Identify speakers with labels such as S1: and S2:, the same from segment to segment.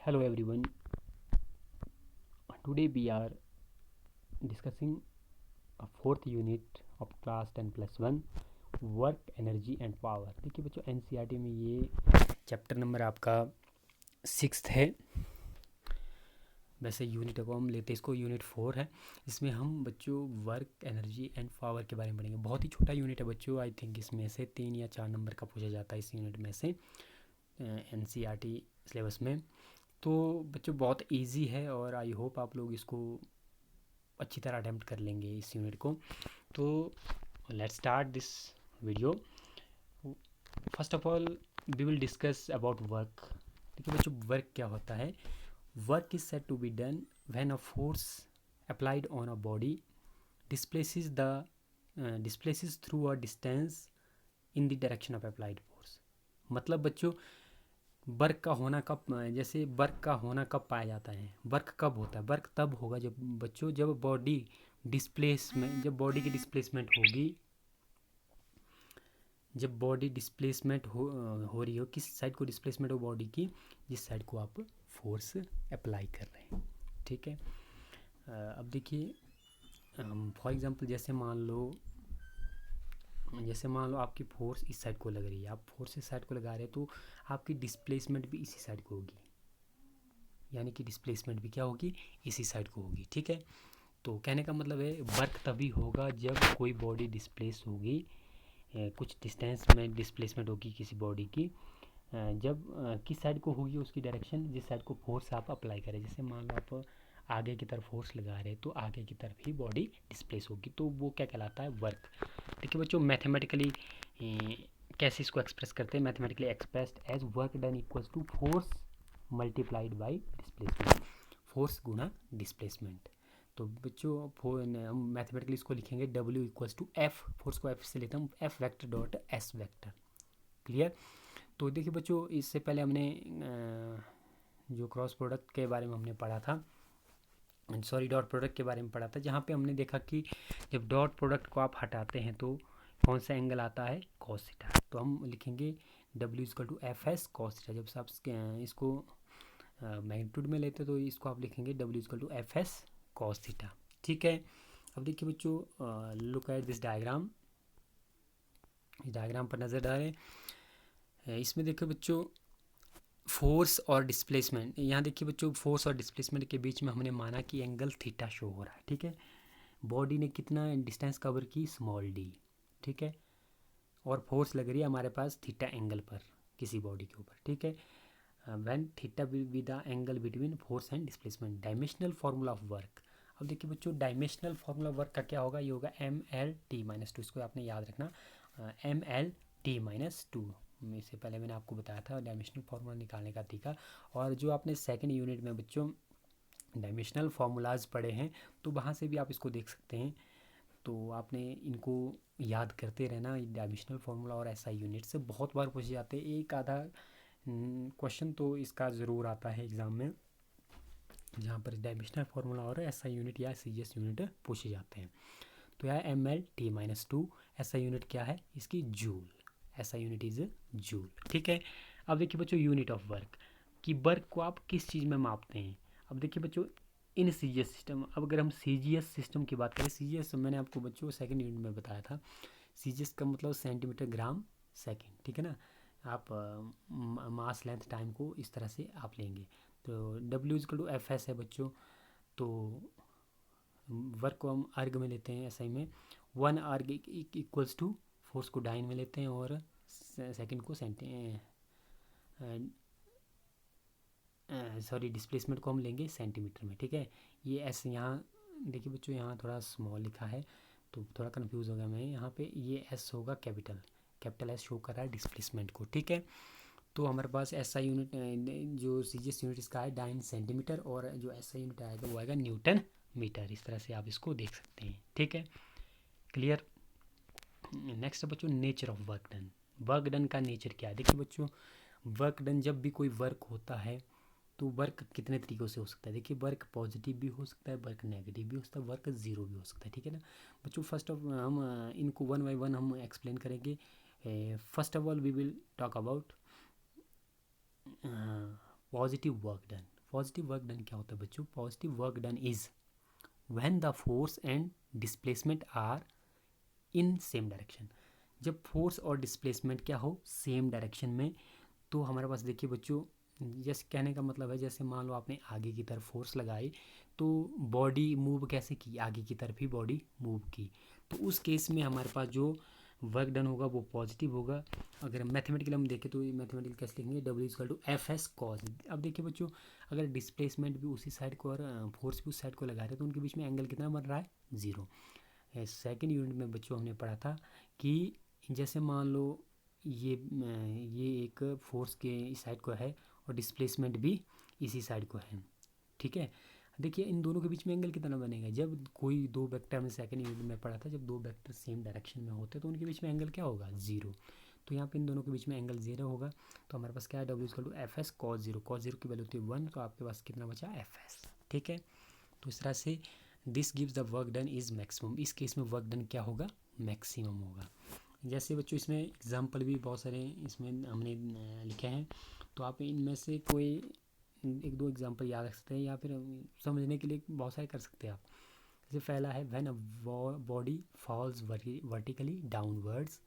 S1: Hello everyone. Today we are discussing a fourth unit of class 10 plus 1 work energy and power. देखिए बच्चों NCERT में ये chapter number आपका 6 है। वैसे यूनिट को हम लेते इसको यूनिट 4 है। इसमें हम बच्चों वर्क एनर्जी एंड पावर के बारे में पढ़ेंगे। बहुत ही छोटा यूनिट है बच्चों। आई थिंक इसमें से 3 या 4 नंबर का पूछा जाता है इस यूनिट में से एनसीईआरटी सिलेबस में। तो बच्चों बहुत इजी है और आई होप आप लोग इसको अच्छी तरह अटेम्प्ट कर लेंगे इस यूनिट को। तो let's start this video. First of all we will discuss about work. देखिए बच्चों वर्क क्या होता है। Work is said to be done when a force applied on a body displaces through a distance in the direction of applied force. मतलब बच्चों work का होना कब, जैसे वर्क का होना कब पाया जाता है, वर्क कब होता है। वर्क तब होगा जब बच्चों जब बॉडी डिस्प्लेसमेंट, जब बॉडी की डिस्प्लेसमेंट होगी, जब बॉडी डिस्प्लेसमेंट हो रही हो। किस साइड को डिस्प्लेसमेंट हो बॉडी की, जिस साइड को आप फोर्स अप्लाई कर रहे हैं। ठीक है। अब देखिए फॉर एग्जांपल जैसे मान लो आपकी फोर्स इस साइड को लग रही है, आप फोर्स इस साइड को लगा रहे हैं, तो आपकी डिस्प्लेसमेंट भी इसी साइड को होगी। यानी कि डिस्प्लेसमेंट भी क्या होगी, इसी साइड को होगी। ठीक है। तो कहने का मतलब है वर्क तभी होगा जब कोई बॉडी डिस्प्लेस होगी, कुछ डिस्टेंस में डिस्प्लेसमेंट होगी किसी बॉडी की, जब किस साइड को होगी उसकी डायरेक्शन, जिस साइड को फोर्स आप अप्लाई करें। जैसे मान लो आप आगे की तरफ फोर्स लगा रहे हैं तो आगे की तरफ ही बॉडी डिस्प्लेस होगी, तो वो क्या कहलाता है, वर्क। देखिए बच्चों मैथमेटिकली कैसे इसको एक्सप्रेस करते हैं। Mathematically expressed as work done equals to force multiplied by displacement, force गुना डिस्प्लेसमेंट। तो बच्चों हम मैथमेटिकली इसको लिखेंगे W equals to F, force को एफ से लेता हूँ, F vector dot S vector. Clear. तो देखिए बच्चों इससे पहले हमने जो क्रॉस प्रोडक्ट के बारे में हमने पढ़ा था, सॉरी डॉट प्रोडक्ट के बारे में पढ़ा था, जहाँ पे हमने देखा कि जब डॉट प्रोडक्ट को आप हटाते हैं तो कौन सा एंगल आता है, कॉस थीटा। तो हम लिखेंगे W equal to F S cos theta. जब आप इसको मैग्नीट्यूड में लेते तो इसको आप लिखेंगे W equal to F S cos theta. ठीक है। अब देखिए बच्चों लुक एट दिस डायग्राम। इस डायग्राम पर नज़र डालें। इसमें देखिए बच्चों फोर्स और डिस्प्लेसमेंट, यहाँ देखिए बच्चों फोर्स और डिस्प्लेसमेंट के बीच में हमने माना कि एंगल थीटा शो हो रहा है। ठीक है। बॉडी ने कितना डिस्टेंस कवर की, स्मॉल डी। ठीक है। और फोर्स लग रही है हमारे पास थीटा एंगल पर किसी बॉडी के ऊपर। ठीक है। When theta will be the angle between force and displacement. Dimensional formula of work. अब देखिए बच्चों डायमेंशनल फार्मूला वर्क का क्या होगा, ये होगा ML_T-2। इसको आपने याद रखना, ML_T-2। इससे पहले मैंने आपको बताया था डायमेंशनल फार्मूला निकालने का तरीका। और जो आपने सेकंड यूनिट में बच्चों डायमेंशनल फार्मूलाज पढ़े हैं तो वहाँ से भी आप इसको देख सकते हैं। तो आपने इनको याद करते रहना। डायमेंशनल फार्मूला और SI यूनिट से बहुत बार पूछे जाते हैं, एक आधा क्वेश्चन तो इसका ज़रूर आता है एग्ज़ाम में, जहाँ पर डायमेंशनल फार्मूला और SI यूनिट या CGS यूनिट पूछे जाते हैं। तो यह ML_T-2। SI यूनिट क्या है इसकी, joule. SI unit is joule. ठीक है। अब देखिए बच्चों यूनिट ऑफ वर्क, कि वर्क को आप किस चीज़ में मापते हैं। अब देखिए बच्चों इन CGS सिस्टम, अब अगर हम CGS सिस्टम की बात करें, CGS मैंने आपको बच्चों सेकंड यूनिट में बताया था। CGS का मतलब सेंटीमीटर ग्राम सेकंड। ठीक है ना। आप मास लेंथ टाइम को इस तरह से आप लेंगे। तो W equal to F S है बच्चों। तो वर्क को हम अर्ग में लेते हैं SI में, 1 अर्ग इक्वल्स टू फोर्स को डाइन में लेते हैं और सेकंड को सॉरी डिस्प्लेसमेंट को हम लेंगे सेंटीमीटर में। ठीक है। ये एस यहाँ देखिए बच्चों यहाँ थोड़ा स्मॉल लिखा है तो थोड़ा कंफ्यूज हो गया मैं। यहाँ पे ये S होगा कैपिटल S शो कर रहा है डिस्प्लेसमेंट को। ठीक है। तो हमारे पास SI यूनिट जो CGS यूनिट इसका है डाइन सेंटीमीटर, और जो SI यूनिट आएगा वो आएगा न्यूटन मीटर। इस तरह से आप इसको देख सकते हैं। ठीक है। क्लियर। नेक्स्ट बच्चों nature of work done. Work done का नेचर क्या है। देखिए बच्चों वर्क डन, जब भी कोई वर्क होता है तो वर्क कितने तरीक़ों से हो सकता है। देखिए वर्क पॉजिटिव भी हो सकता है, वर्क नेगेटिव भी हो सकता है, वर्क ज़ीरो भी हो सकता है। ठीक है ना बच्चों। फर्स्ट ऑफ हम इनको वन बाई वन हम एक्सप्लेन करेंगे। First of all we will talk about positive work done. Positive work done क्या होता है बच्चों? Positive work done is when the force and displacement are in same direction. जब force और displacement क्या हो? सेम डायरेक्शन में। तो हमारे पास देखिए बच्चों, जैसे कहने का मतलब है, जैसे मान लो आपने आगे की तरफ फोर्स लगाई तो बॉडी मूव कैसे की? आगे की तरफ ही बॉडी मूव की। तो उस केस में हमारे पास जो वर्क डन होगा वो पॉजिटिव होगा। अगर मैथमेटिकल हम देखें तो मैथमेटिकल कैसे लिखेंगे? W equal to F S cos. अब देखिए बच्चों, अगर डिस्प्लेसमेंट भी उसी साइड को और फोर्स भी उस साइड को लगा रहे हैं तो उनके बीच में एंगल कितना बन रहा है? 0। सेकेंड यूनिट में बच्चों हमने पढ़ा था कि जैसे मान लो ये एक फोर्स के इस साइड को है और डिस्प्लेसमेंट भी इसी साइड को है, ठीक है। देखिए इन दोनों के बीच में एंगल कितना बनेगा? जब कोई दो वेक्टर में सेकंड यूनिट में पढ़ा था, जब दो वेक्टर सेम डायरेक्शन में होते तो उनके बीच में एंगल क्या होगा? 0। तो यहाँ पे इन दोनों के बीच में एंगल 0 होगा। तो हमारे पास क्या है? W equal to F S cos 0। Cos 0 की वैल्यू थी 1, तो आपके पास कितना बचा? एफ एस, ठीक है। तो इस तरह से this gives the work done is maximum. इस केस में वर्क डन क्या होगा? मैक्सिमम होगा। जैसे बच्चों इसमें एग्जाम्पल भी बहुत सारे इसमें हमने लिखे हैं, तो आप इनमें से कोई एक दो एग्जाम्पल याद रख सकते हैं या फिर समझने के लिए बहुत सारे कर सकते हैं आप। जैसे पहला है when a body false vertically downwards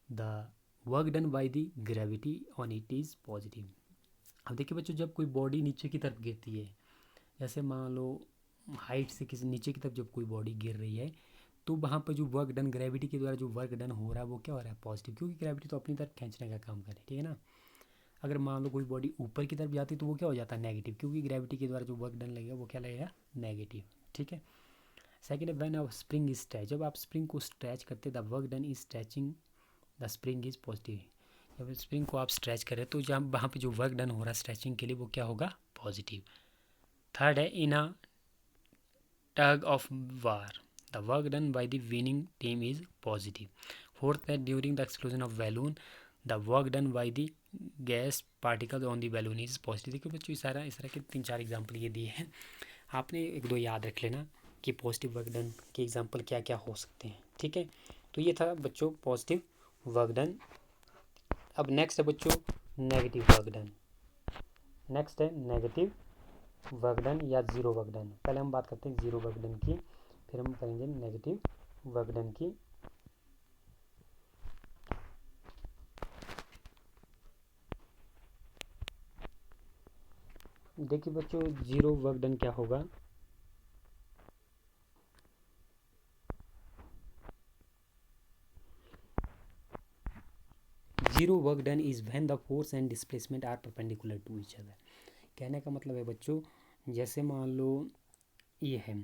S1: the work done by the gravity on it is positive. अब देखिए बच्चों, जब कोई बॉडी नीचे की तरफ गिरती है, जैसे मान लो हाइट से किसी नीचे की तरफ जब कोई बॉडी गिर रही है, तो वहाँ पर जो वर्क डन ग्रेविटी के द्वारा जो वर्क डन हो रहा है वो क्या हो रहा है? पॉजिटिव, क्योंकि ग्रेविटी तो अपनी तरफ खींचने का काम करे, ठीक है ना। अगर मान लो कोई बॉडी ऊपर की तरफ जाती है तो वो क्या हो जाता है? नेगेटिव, क्योंकि ग्रेविटी के द्वारा जो वर्क डन लगेगा वो क्या लगेगा? नेगेटिव, ठीक है। सेकेंड है when a spring is stretch. जब आप स्प्रिंग को स्ट्रेच करते the work done is stretching the spring is positive. जब स्प्रिंग को आप स्ट्रेच करें तो जब वहाँ पे जो वर्क डन हो रहा है स्ट्रेचिंग के लिए वो क्या होगा? पॉजिटिव। थर्ड है इन अ tug of war, the work done by the winning team is positive. Fourth, that during the explosion of balloon, the work done by the gas particles on the balloon is positive. देखिए बच्चों, इस तरह के 3-4 example ये दिए हैं, आपने एक दो याद रख लेना कि पॉजिटिव वर्क डन के एग्जाम्पल क्या क्या हो सकते हैं, ठीक है। तो ये था बच्चों पॉजिटिव वर्क डन। अब नेक्स्ट है बच्चों नेगेटिव वर्क डन। नेक्स्ट है नेगेटिव वर्क डन या जीरो वर्क डन। पहले हम बात करते हैं जीरो वर्क डन की, फिर हम करेंगे नेगेटिव वर्क डन की। देखिए बच्चों, जीरो वर्क डन क्या होगा? Zero work done is when the force and displacement are perpendicular to each other. कहने का मतलब है बच्चों, जैसे मान लो ये है,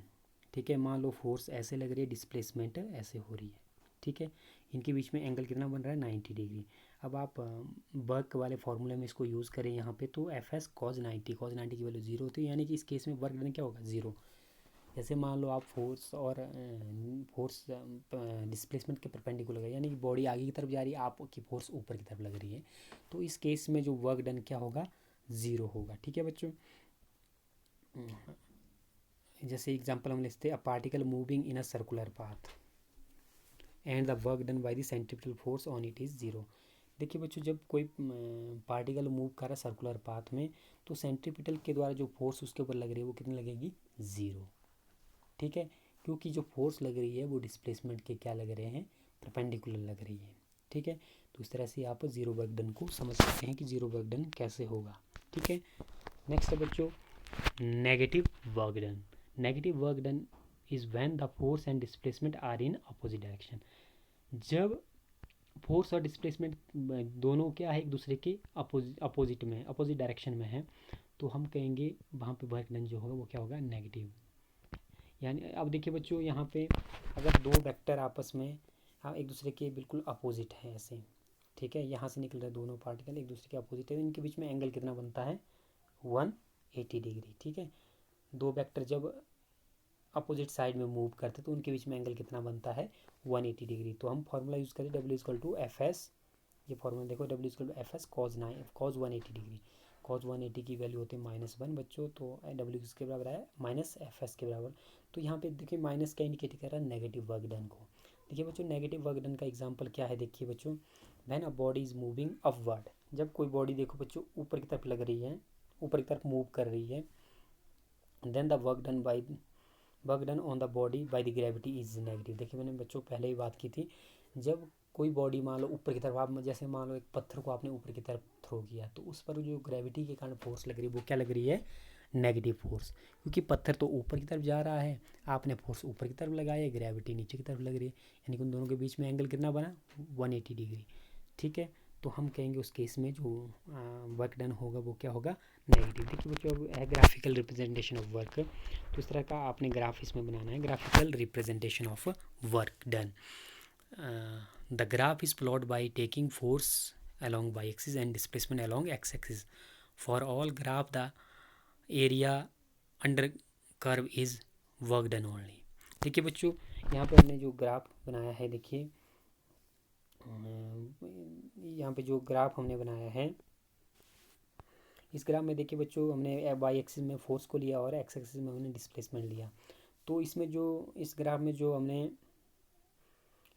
S1: ठीक है, मान लो फोर्स ऐसे लग रही है, डिस्प्लेसमेंट ऐसे हो रही है, ठीक है। इनके बीच में एंगल कितना बन रहा है? 90 डिग्री। अब आप वर्क वाले फार्मूले में इसको यूज़ करें यहाँ पे, तो एफ एस कॉज 90, कॉज 90 की वैल्यू 0 होती है, यानी कि इस केस में वर्क डन क्या होगा? 0। जैसे मान लो आप फोर्स और फोर्स डिस्प्लेसमेंट के परपेंडिकुलर है, यानी कि बॉडी आगे की तरफ जा रही है, आपकी फोर्स ऊपर की तरफ लग रही है, तो इस केस में जो वर्क डन क्या होगा? 0 होगा, ठीक है बच्चों। जैसे एग्जांपल हम लिखते हैं, a particle moving in a circular path and the work done by the centripetal force on it is 0। देखिए बच्चों, जब कोई पार्टिकल मूव कर रहा है सर्कुलर पाथ में, तो सेंट्रीपिटल के द्वारा जो फोर्स उसके ऊपर लग रही है वो कितनी लगेगी? 0, ठीक है। क्योंकि जो फोर्स लग रही है वो डिस्प्लेसमेंट के क्या लग रहे हैं? परपेंडिकुलर लग रही है, ठीक है। तो इस तरह से आप जीरो वर्क डन को समझ सकते हैं कि जीरो वर्क डन कैसे होगा, ठीक है। नेक्स्ट है बच्चों negative work done. Negative work done is when the force and displacement are in opposite direction. जब फोर्स और डिस्प्लेसमेंट दोनों क्या है? एक दूसरे के अपोजिट में, अपोजिट डायरेक्शन में है, तो हम कहेंगे वहाँ पे वर्क डन जो होगा वो क्या होगा? नेगेटिव। यानी अब देखिए बच्चों, यहाँ पे अगर दो वेक्टर आपस में हाँ एक दूसरे के बिल्कुल अपोजिट है ऐसे, ठीक है, यहाँ से निकल रहे दोनों पार्टिकल एक दूसरे के अपोजिट है, इनके बीच में एंगल कितना बनता है? 180 डिग्री, ठीक है। दो वेक्टर जब अपोजिट साइड में मूव करते तो उनके बीच में एंगल कितना बनता है? 180 डिग्री। तो हम फार्मूला यूज़ करें W equal to F S, ये फार्मूला देखो, W equal to F S cos 180 degree. Cos 180 की वैल्यू होती है -1 बच्चों, तो डब्ल्यू किसके बराबर है? माइनस एफ एस के बराबर। तो यहाँ पे देखिए माइनस क्या इंडिकेट कर रहा है? नेगेटिव वर्क डन को। देखिए बच्चों, नेगेटिव वर्क डन का एग्जाम्पल क्या है? देखिए बच्चों, when a body is moving upward. जब कोई बॉडी देखो बच्चों ऊपर की तरफ लग रही है, ऊपर की तरफ मूव कर रही है, then the work done on the body by the gravity is negative. देखिए मैंने बच्चों पहले ही बात की थी, जब कोई बॉडी मान लो ऊपर की तरफ, आप जैसे मान लो एक पत्थर को आपने ऊपर की तरफ थ्रो किया, तो उस पर जो ग्रेविटी के कारण फोर्स लग रही है वो क्या लग रही है, नेगेटिव फोर्स, क्योंकि पत्थर तो ऊपर की तरफ जा रहा है, आपने फोर्स ऊपर की तरफ लगाया है, ग्रेविटी नीचे की तरफ लग रही है, यानी कि उन दोनों के बीच में एंगल कितना बना, 180 डिग्री। ठीक है, तो हम कहेंगे उस केस में जो वर्क डन होगा वो क्या होगा, नेगेटिव। देखिए बच्चों अब है ग्राफिकल रिप्रेजेंटेशन ऑफ वर्क, तो इस तरह का आपने ग्राफ इसमें बनाना है, graphical representation of work done. The graph is plot by taking force along y axis and displacement along x axis. For all graph the area under curve is work done only। देखिए बच्चों यहाँ पे हमने जो graph बनाया है, देखिए यहाँ पे जो ग्राफ हमने बनाया है, इस ग्राफ में देखिए बच्चों हमने वाई एक्सिस में फोर्स को लिया और एक्स एक्सिस में हमने डिस्प्लेसमेंट लिया। तो इसमें जो इस ग्राफ में जो हमने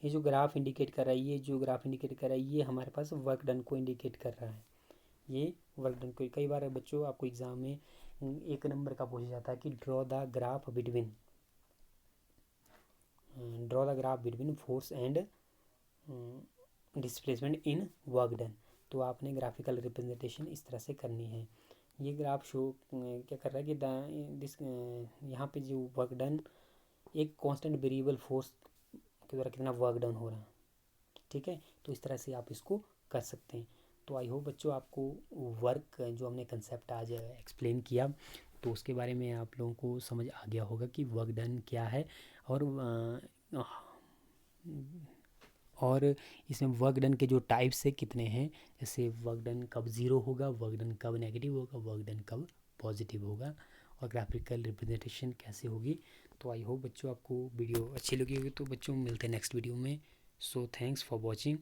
S1: ये जो ग्राफ इंडिकेट कर रहा है, ये जो ग्राफ इंडिकेट कर रहा है, ये हमारे पास वर्क डन को इंडिकेट कर रहा है, ये वर्क डन को। कई बार बच्चों आपको एग्जाम में 1 नंबर का पूछा जाता है कि draw the graph between force and displacement in work done. तो आपने ग्राफिकल रिप्रेजेंटेशन इस तरह से करनी है। ये ग्राफ शो क्या कर रहा है कि यहाँ पे जो वर्क डन एक कांस्टेंट वेरिएबल फोर्स के द्वारा कितना वर्क डन हो रहा है। ठीक है, तो इस तरह से आप इसको कर सकते हैं। तो आई होप बच्चों आपको वर्क जो हमने कंसेप्ट आज एक्सप्लेन किया, तो उसके बारे में आप लोगों को समझ आ गया होगा कि वर्क डन क्या है, और इसमें वर्क डन के जो टाइप्स है कितने हैं, जैसे वर्क डन कब ज़ीरो होगा, वर्क डन कब नेगेटिव होगा, वर्क डन कब पॉजिटिव होगा, और ग्राफिकल रिप्रेजेंटेशन कैसे होगी। तो आई होप बच्चों आपको वीडियो अच्छी लगी होगी। तो बच्चों मिलते हैं नेक्स्ट वीडियो में। So thanks for watching.